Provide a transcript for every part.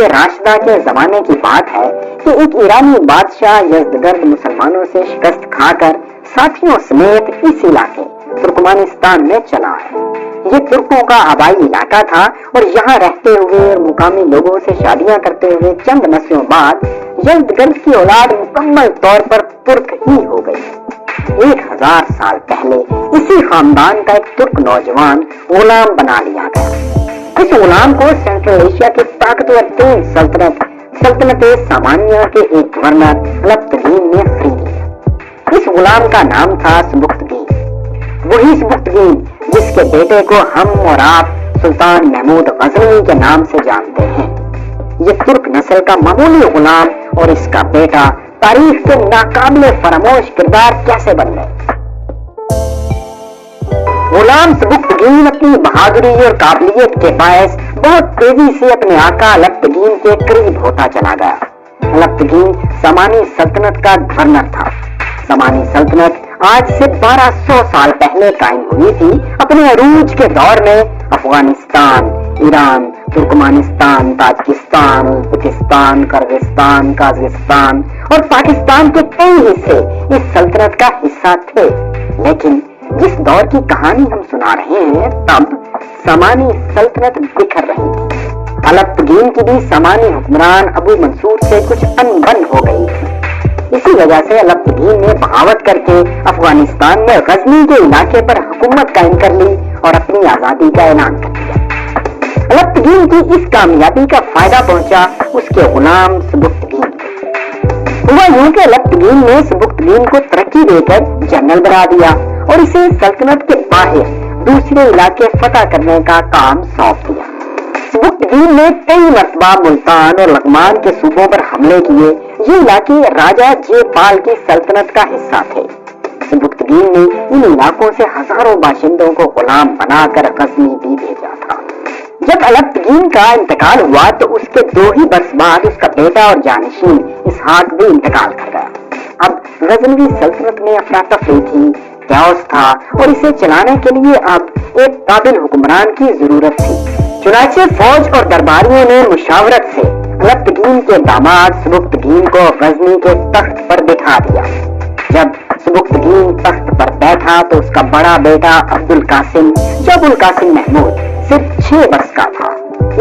راشدہ کے زمانے کی بات ہے کہ ایک ایرانی بادشاہ یزدگرد مسلمانوں سے شکست کھا کر ساتھیوں سمیت اس علاقے ترکمانستان میں چلا ہے۔ یہ ترکوں کا آبائی علاقہ تھا اور یہاں رہتے ہوئے اور مقامی لوگوں سے شادیاں کرتے ہوئے چند نسلوں بعد یزدگرد کی اولاد مکمل طور پر ترک ہی ہو گئی۔ 1000 سال پہلے اسی خاندان کا ایک ترک نوجوان غلام بنا لیا گیا۔ اس غلام کو سینٹرل ایشیا کی طاقتور تین سلطنت سامانیہ کے ایک گورنر الپتگین نے خرید لیا۔ اس غلام کا نام تھا سبکتگین، وہی سبکتگین جس کے بیٹے کو ہم اور آپ سلطان محمود غزنوی کے نام سے جانتے ہیں۔ یہ ترک نسل کا معمولی غلام اور اس کا بیٹا تاریخ کے ناقابل فراموش کردار کیسے بن گئے؟ غلام سبکتگین اپنی بہادری اور قابلیت کے باعث بہت تیزی سے اپنے آقا الپتگین کے قریب ہوتا چلا گیا۔ الپتگین سامانی سلطنت کا گورنر تھا۔ سامانی سلطنت آج سے 1200 سال پہلے قائم ہوئی تھی۔ اپنے عروج کے دور میں Afghanistan, Iran, Turkmenistan, Tajikistan, Uzbekistan, Kyrgyzstan, Kazakhstan اور پاکستان کے کئی حصے اس سلطنت کا حصہ تھے، لیکن جس دور کی کہانی ہم سنا رہے ہیں تب سامانی سلطنت بکھر رہی تھی۔ الپتگین کی بھی سامانی حکمران ابو منصور سے کچھ انبن ہو گئی تھی۔ اسی وجہ سے الپتگین نے بغاوت کر کے افغانستان میں غزنی کے علاقے پر حکومت قائم کر لی اور اپنی آزادی کا اعلان کر دیا۔ الپتگین کی اس کامیابی کا فائدہ پہنچا اس کے غلام سبکتگین کو۔ ہوا یوں کہ الپتگین نے سبکتگین کو ترقی دے کر جنرل بنا دیا اور اسے سلطنت کے باہر دوسرے علاقے فتح کرنے کا کام سونپ دیا۔ سبکتگین نے کئی مرتبہ ملتان اور لغمان کے صوبوں پر حملے کیے۔ یہ علاقے راجا جے پال کی سلطنت کا حصہ تھے۔ سبکتگین نے ان علاقوں سے ہزاروں باشندوں کو غلام بنا کر غزنی بھی بھیجا تھا۔ جب الپتگین کا انتقال ہوا تو اس کے 2 ہی برس بعد اس کا بیٹا اور جانشین اسحاق بھی انتقال کر گیا۔ اب غزنوی سلطنت میں افراتفری تھی، کیوس تھا اور اسے چلانے کے لیے اب ایک قابل حکمران کی ضرورت تھی۔ چنانچہ فوج اور درباریوں نے مشاورت سے الپتگین کے داماد سبکتگین کو غزنی کے تخت پر بٹھا دیا۔ جب سبکتگین تخت پر بیٹھا تو اس کا بڑا بیٹا عبدالقاسم محمود صرف 6 برس کا تھا۔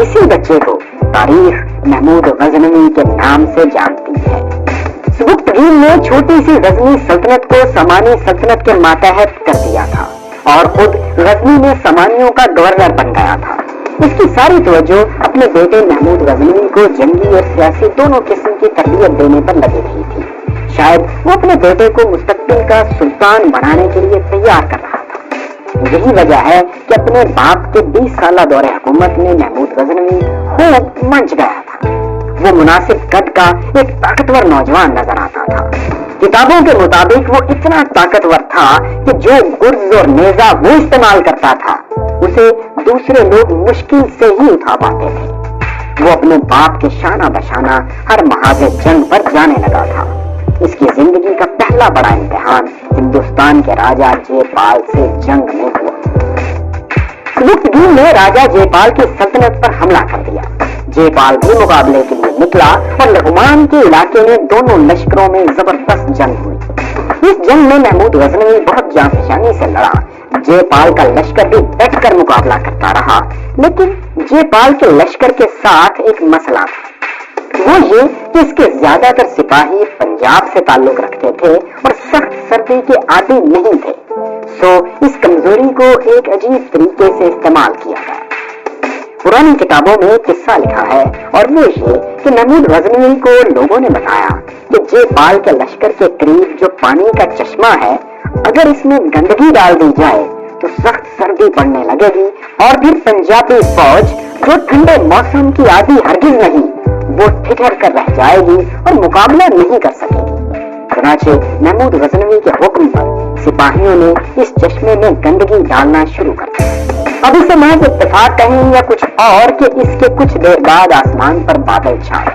اسی بچے کو تاریخ محمود غزنوی کے نام سے جانتی ہے۔ سبکتگین نے چھوٹی سی غزنی سلطنت کو سامانی سلطنت کے ماتحت کر دیا تھا اور خود غزنی میں سامانیوں کا گورنر بن گیا تھا۔ اس کی ساری توجہ اپنے بیٹے محمود غزنوی کو جنگی اور سیاسی دونوں قسم کی تربیت دینے پر لگی رہی تھی۔ شاید وہ اپنے بیٹے کو مستقبل کا سلطان بنانے کے لیے تیار کر رہا تھا۔ یہی وجہ ہے کہ اپنے باپ کے 20 سالہ دور حکومت میں محمود غزنوی خوب منچ گیا تھا۔ وہ مناسب قد کا ایک طاقتور نوجوان نظر آتا تھا۔ کتابوں کے مطابق وہ اتنا طاقتور تھا کہ جو گرز اور نیزہ وہ استعمال کرتا تھا اسے دوسرے لوگ مشکل سے ہی اٹھا پاتے تھے۔ وہ اپنے باپ کے شانہ بشانہ ہر محاذ جنگ پر جانے لگا تھا۔ اس کی زندگی کا پہلا بڑا امتحان ہندوستان کے راجا جے پال سے جنگ میں ہوا۔ سبکتگین نے راجا جے پال کی سلطنت پر حملہ کر دیا۔ جے پال بھی مقابلے کے لیے نکلا اور لغمان کے علاقے میں دونوں لشکروں میں زبردست جنگ ہوئی۔ اس جنگ میں محمود غزنوی بہت جانفشانی سے لڑا۔ جے پال کا لشکر بھی ڈٹ کر مقابلہ کرتا رہا، لیکن جے پال کے لشکر کے ساتھ ایک مسئلہ تھا، وہ یہ کہ اس کے زیادہ تر سپاہی پنجاب سے تعلق رکھتے تھے اور سخت سردی کے عادی نہیں تھے، سو اس کمزوری کو ایک عجیب طریقے سے استعمال کیا گیا۔ پرانی کتابوں میں قصہ لکھا ہے اور وہ یہ کہ محمود غزنوی کو لوگوں نے بتایا کہ جے پال کے لشکر کے قریب جو پانی کا چشمہ ہے، اگر اس میں گندگی ڈال دی جائے تو سخت سردی پڑنے لگے گی اور پھر پنجابی فوج جو ٹھنڈے موسم کی عادی ہرگز نہیں، وہ ٹھٹر کر رہ جائے گی اور مقابلہ نہیں کر سکے گی۔ چنانچہ محمود غزنوی کے حکم پر سپاہیوں نے اس چشمے میں گندگی ڈالنا شروع کر دی۔ اب اسے محض اتفاق کہیں یا کچھ اور کہ اس کے کچھ دیر بعد آسمان پر بادل چھائے،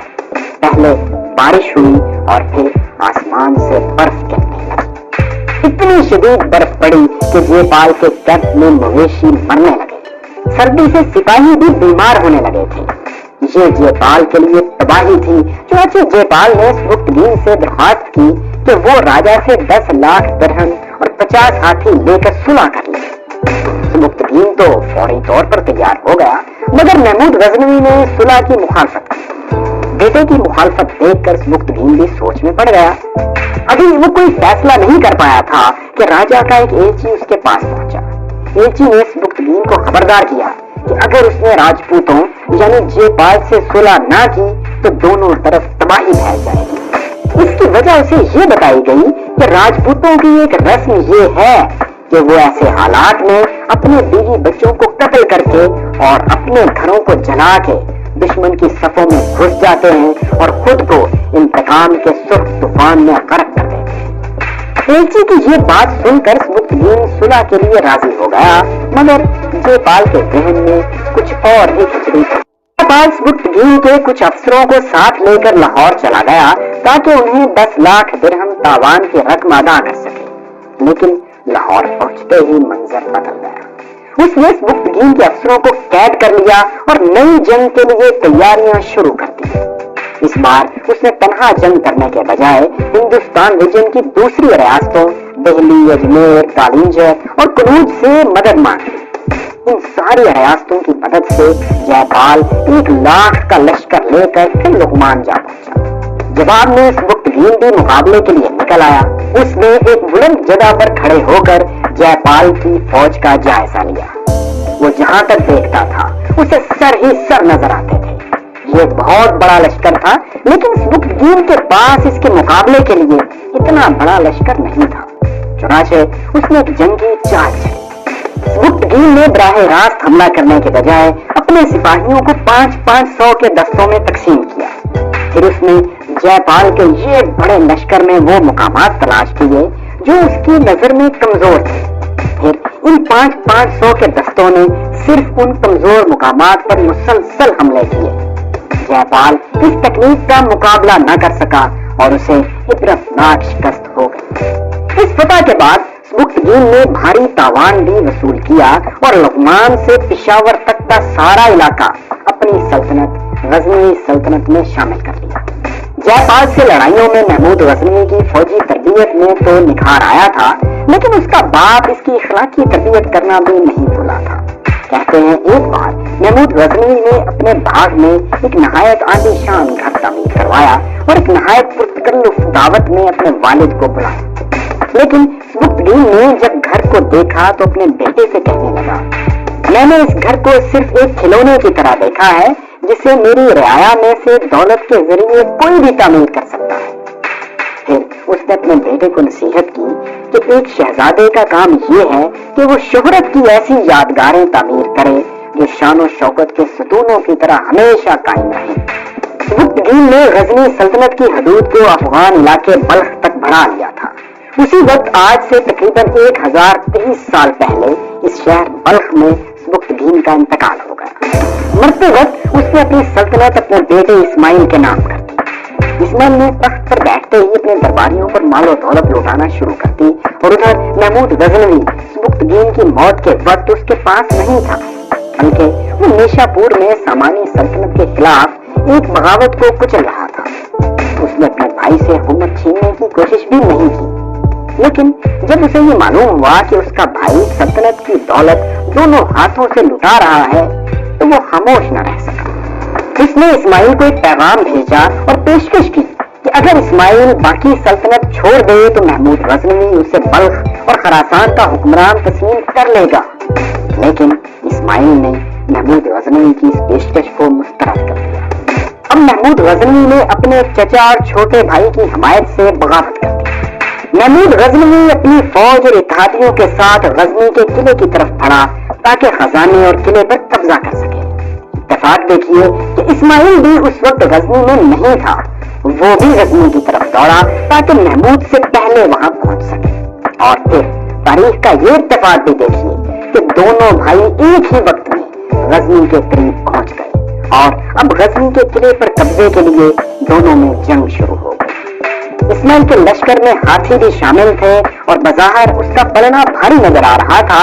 پہلے بارش ہوئی اور پھر آسمان سے برف گرنے لگی۔ اتنی شدید برف پڑی کہ جے پال کے کیمپ میں مویشی مرنے لگے، سردی سے سپاہی بھی بیمار ہونے لگے تھے۔ یہ جےپال کے لیے تباہی تھی۔ چنانچہ جےپال نے سبکتگین سے درخواست کی کہ وہ راجا سے 10 لاکھ درہم اور 50 ہاتھی لے کر صلح کر لے۔ سبکتگین تو فوری طور پر تیار ہو گیا، مگر محمود غزنوی نے صلح کی مخالفت کی۔ بیٹے کی مخالفت دیکھ کر سبکتگین بھی سوچ میں پڑ گیا۔ ابھی وہ کوئی فیصلہ نہیں کر پایا تھا کہ راجا کا ایک ایلچی اس کے پاس پہنچا۔ ایلچی نے سبکتگین کو خبردار کیا کہ اگر اس نے راجپوتوں یعنی جےپال سے صلح نہ کی تو دونوں طرف تباہی پھیل جائے گی۔ اس کی وجہ اسے یہ بتائی گئی کہ راجپوتوں کی ایک رسم یہ ہے کہ وہ ایسے حالات میں اپنے بیوی بچوں کو قتل کر کے اور اپنے گھروں کو جلا کے دشمن کی صفوں میں گھس جاتے ہیں اور خود کو انتقام کے سرخ طوفان میں غرق کر دیتے ہیں۔ ایلچی کی یہ بات سن کر سبکتگین صلح کے لیے راضی ہو گیا، مگر جےپال کے ذہن میں کچھ اور ہی کھچڑی تھی۔ جےپال سبکتگین کے کچھ افسروں کو ساتھ لے کر لاہور چلا گیا تاکہ انہیں 10 لاکھ درہم تاوان کی رقم ادا کر سکے، لیکن لاہور پہنچتے ہی منظر بدل گیا۔ اس نے سبکتگین کے افسروں کو قید کر لیا اور نئی جنگ کے لیے تیاریاں شروع کر دی۔ اس بار اس نے تنہا جنگ کرنے کے بجائے ہندوستان ریجن کی دوسری ریاستوں دہلی، اجمیر، کالنجر اور کنوج سے مدد مانگی۔ ان ساری ریاستوں کی مدد سے جےپال 1 لاکھ کا لشکر لے کر پھر لغمان جا پہنچا۔ جواب میں سبکتگین بھی مقابلے کے لیے نکل آیا۔ اس نے ایک بلند جگہ پر کھڑے ہو کر جےپال کی فوج کا جائزہ لیا۔ وہ جہاں تک دیکھتا تھا اسے سر ہی سر نظر آتے تھے۔ یہ بہت بڑا لشکر تھا، لیکن سبکتگین کے پاس اس کے مقابلے کے لیے اتنا بڑا لشکر نہیں تھا۔ چنانچہ اس نے ایک جنگی چال چلی۔ سبکتگین نے براہ راست حملہ کرنے کے بجائے اپنے سپاہیوں کو 500 کے دستوں میں تقسیم کیا۔ پھر اس نے جےپال کے یہ بڑے لشکر میں وہ مقامات تلاش کیے جو اس کی نظر میں کمزور تھے۔ پھر ان 500 کے دستوں نے صرف ان کمزور مقامات پر مسلسل حملے کیے۔ جےپال اس تکنیک کا مقابلہ نہ کر سکا اور اسے عبرتناک شکست ہو گئی۔ اس فتح کے بعد سبکتگین نے بھاری تاوان بھی وصول کیا اور لغمان سے پشاور تک کا سارا علاقہ اپنی سلطنت غزنوی سلطنت میں شامل کر لیا۔ جےپال سے لڑائیوں میں محمود غزنوی کی فوجی تربیت میں تو نکھار آیا تھا، لیکن اس کا باپ اس کی اخلاقی تربیت کرنا بھی نہیں بھولا تھا۔ کہتے ہیں ایک بار محمود غزنوی نے اپنے باغ میں ایک نہایت عالی شان گھر تعمیر کروایا اور ایک نہایت پرتکلف دعوت میں اپنے والد کو بلایا، لیکن سبکتگین نے جب گھر کو دیکھا تو اپنے بیٹے سے کہنے لگا، میں نے اس گھر کو صرف ایک کھلونے کی طرح دیکھا ہے جسے میری رعایا میں سے دولت کے ذریعے کوئی بھی تعمیر کر سکتا ہے۔ پھر اس نے اپنے بیٹے کو نصیحت کی کہ ایک شہزادے کا کام یہ ہے کہ وہ شہرت کی ایسی یادگاریں تعمیر کرے جو شان و شوکت کے ستونوں کی طرح ہمیشہ قائم رہیں۔ سبکتگین نے غزنی سلطنت کی حدود کو افغان علاقے بلخ تک بڑھا لیا تھا۔ اسی وقت آج سے تقریباً 1023 سال پہلے اس شہر بلخ میں سبکتگین کا انتقال ہو گیا۔ مرتے وقت اس نے اپنی سلطنت اپنے بیٹے اسماعیل کے نام کر دی۔ اسماعیل نے تخت پر بیٹھتے ہی اپنے درباریوں پر مال و دولت لوٹانا شروع کر دی اور ادھر محمود غزنوی سبکتگین کی موت کے وقت اس کے پاس نہیں تھا، بلکہ وہ نیشا پور میں سامانی سلطنت کے خلاف ایک بغاوت کو کچل رہا تھا۔ اس نے اپنے بھائی سے حکومت چھیننے کی کوشش بھی نہیں کی، لیکن جب اسے یہ معلوم ہوا کہ اس کا بھائی سلطنت کی دولت دونوں ہاتھوں سے لٹا رہا ہے تو وہ خاموش نہ رہ سکا۔ اس نے اسماعیل کو ایک پیغام بھیجا اور پیشکش کی کہ اگر اسماعیل باقی سلطنت چھوڑ دے تو محمود غزنوی اسے بلخ اور خراسان کا حکمران تسلیم کر لے گا، لیکن اسماعیل نے محمود غزنوی کی اس پیشکش کو مسترد کر دیا۔ اب محمود غزنوی نے اپنے چچا اور چھوٹے بھائی کی حمایت سے بغاوت کر دی۔ محمود غزنوی اپنی فوج اور اتحادیوں کے ساتھ غزنی کے قلعے کی طرف بڑھا تاکہ خزانے اور قلعے پر قبضہ کر سکے۔ اتفاق دیکھیے کہ اسماعیل بھی اس وقت غزنی میں نہیں تھا، وہ بھی غزنی کی طرف دوڑا تاکہ محمود سے پہلے وہاں پہنچ سکے۔ اور پھر تاریخ کا یہ اتفاق بھی دیکھیے کہ دونوں بھائی ایک ہی وقت میں غزنی کے قریب پہنچ گئے اور اب غزنی کے قلعے پر قبضے کے لیے دونوں میں جنگ شروع ہو گئی۔ اسماعیل کے لشکر میں ہاتھی بھی شامل تھے اور بظاہر اس کا پلنا بھاری نظر آ رہا تھا،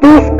30